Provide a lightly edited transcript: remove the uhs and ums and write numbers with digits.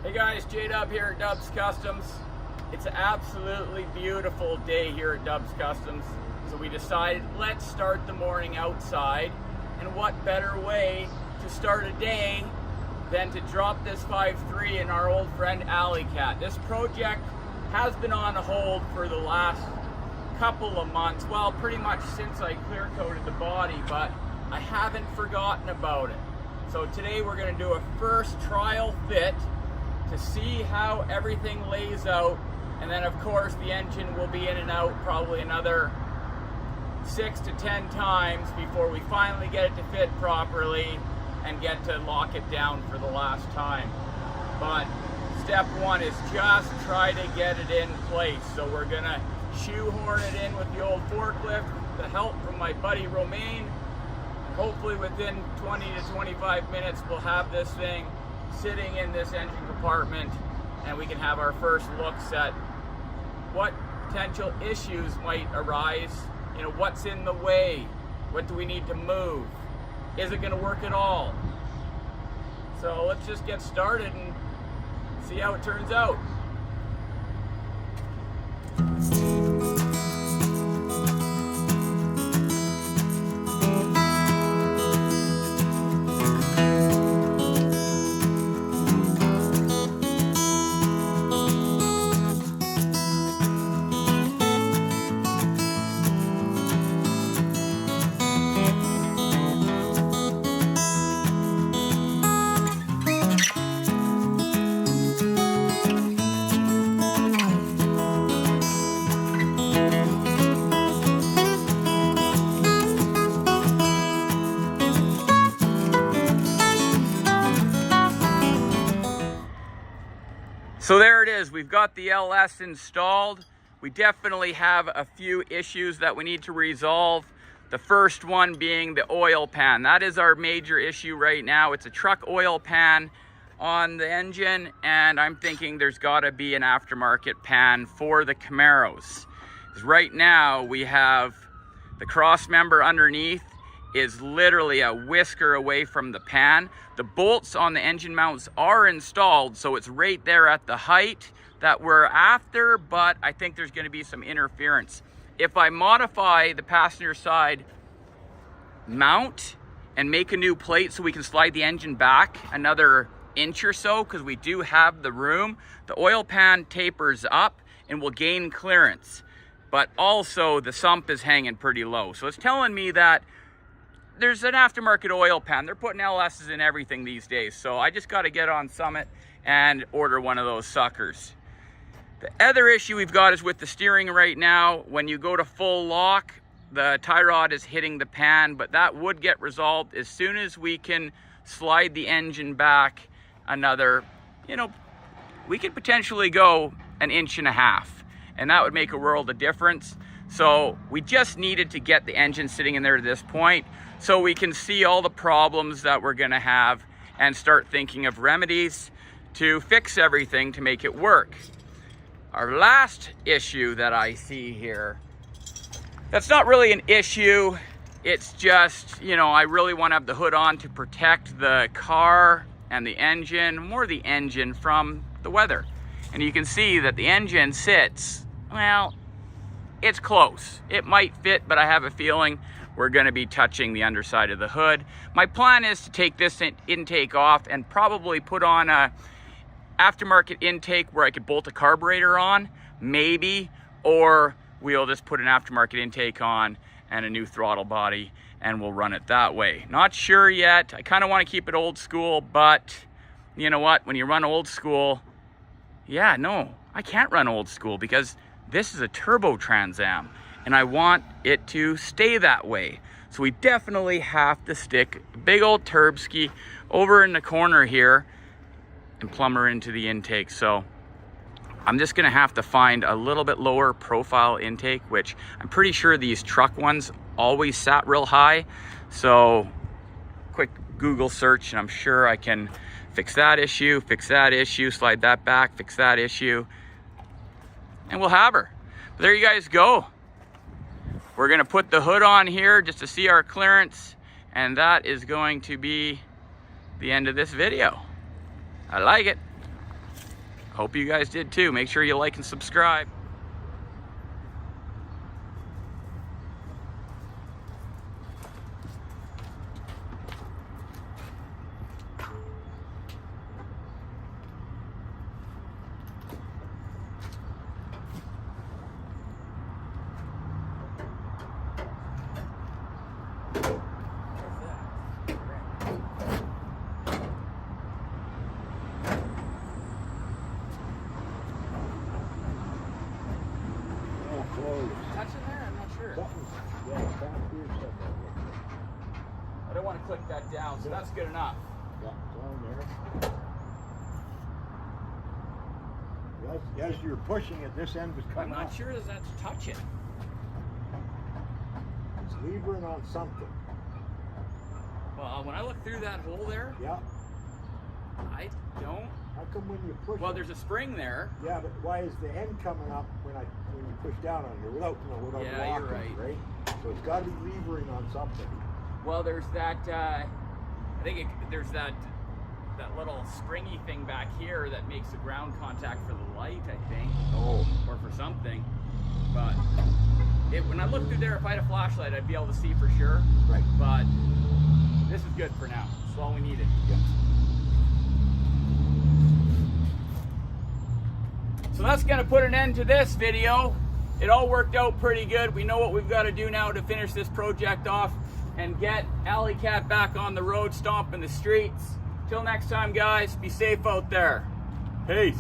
Hey guys, J-Dub here at Dub's Customs. It's an absolutely beautiful day here at Dub's Customs. So we decided, let's start the morning outside. And what better way to start a day than to drop this 5.3 in our old friend Alley Cat. This project has been on hold for the last couple of months. Well, pretty much since I clear coated the body, but I haven't forgotten about it. So today we're going to do a first trial fit to see how everything lays out, and then of course the engine will be in and out probably another 6 to 10 times before we finally get it to fit properly and get to lock it down for the last time. But step one is just try to get it in place. So we're gonna shoehorn it in with the old forklift with the help from my buddy Romain. And hopefully within 20 to 25 minutes we'll have this thing sitting in this engine compartment and we can have our first looks at what potential issues might arise. You know, what's in the way? What do we need to move? Is it going to work at all? So let's just get started and see how it turns out. So there it is, we've got the LS installed. We definitely have a few issues that we need to resolve. The first one being the oil pan. That is our major issue right now. It's a truck oil pan on the engine, and I'm thinking there's gotta be an aftermarket pan for the Camaros. Because right now we have the cross member underneath is literally a whisker away from the pan. The bolts on the engine mounts are installed, so it's right there at the height that we're after, but I think there's gonna be some interference. If I modify the passenger side mount and make a new plate so we can slide the engine back another inch or so, because we do have the room, the oil pan tapers up and will gain clearance. But also the sump is hanging pretty low. So it's telling me that there's an aftermarket oil pan. They're putting LSs in everything these days. So I just got to get on Summit and order one of those suckers. The other issue we've got is with the steering right now. When you go to full lock, the tie rod is hitting the pan, but that would get resolved as soon as we can slide the engine back another, we could potentially go 1.5 inches, and that would make a world of difference. So we just needed to get the engine sitting in there to this point so we can see all the problems that we're gonna have and start thinking of remedies to fix everything to make it work. Our last issue that I see here, that's not really an issue. It's just, I really want to have the hood on to protect the car and the engine, more the engine from the weather. And you can see that the engine sits, well, it's close. It might fit, but I have a feeling we're gonna be touching the underside of the hood. My plan is to take this intake off and probably put on a aftermarket intake where I could bolt a carburetor on, maybe, or we'll just put an aftermarket intake on and a new throttle body and we'll run it that way. Not sure yet. I kind of want to keep it old school, but you know what? When you run old school, I can't run old school because this is a turbo Trans Am and I want it to stay that way. So we definitely have to stick a big old turbski over in the corner here and plumb her into the intake. So I'm just gonna have to find a little bit lower profile intake, which I'm pretty sure these truck ones always sat real high. So quick Google search and I'm sure I can fix that issue, slide that back, fix that issue, and we'll have her. But there you guys go. We're gonna put the hood on here just to see our clearance, and that is going to be the end of this video. I like it. Hope you guys did too. Make sure you like and subscribe. That's in there? I'm not sure. Yeah, back here somewhere. I don't want to click that down, so that's good enough. Yeah, it's on there. As you're pushing it, this end was I'm coming not up. sure that that's touching. It's levering on something. Well, when I look through that hole there, Yeah. I don't. How come when you push Well, it? there's a spring there. Yeah, but why is the end coming up when you push down on here without Yeah, you're locking, right? So it's got to be levering on something. Well, there's that. I think there's that little springy thing back here that makes the ground contact for the light, I think. Oh. Or for something. But when I look through there, if I had a flashlight, I'd be able to see for sure. Right. But this is good for now. It's all we needed. Yeah. So that's going to put an end to this video. It all worked out pretty good. We know what we've got to do now to finish this project off and get Alley Cat back on the road, stomping the streets. Till next time, guys, be safe out there. Peace.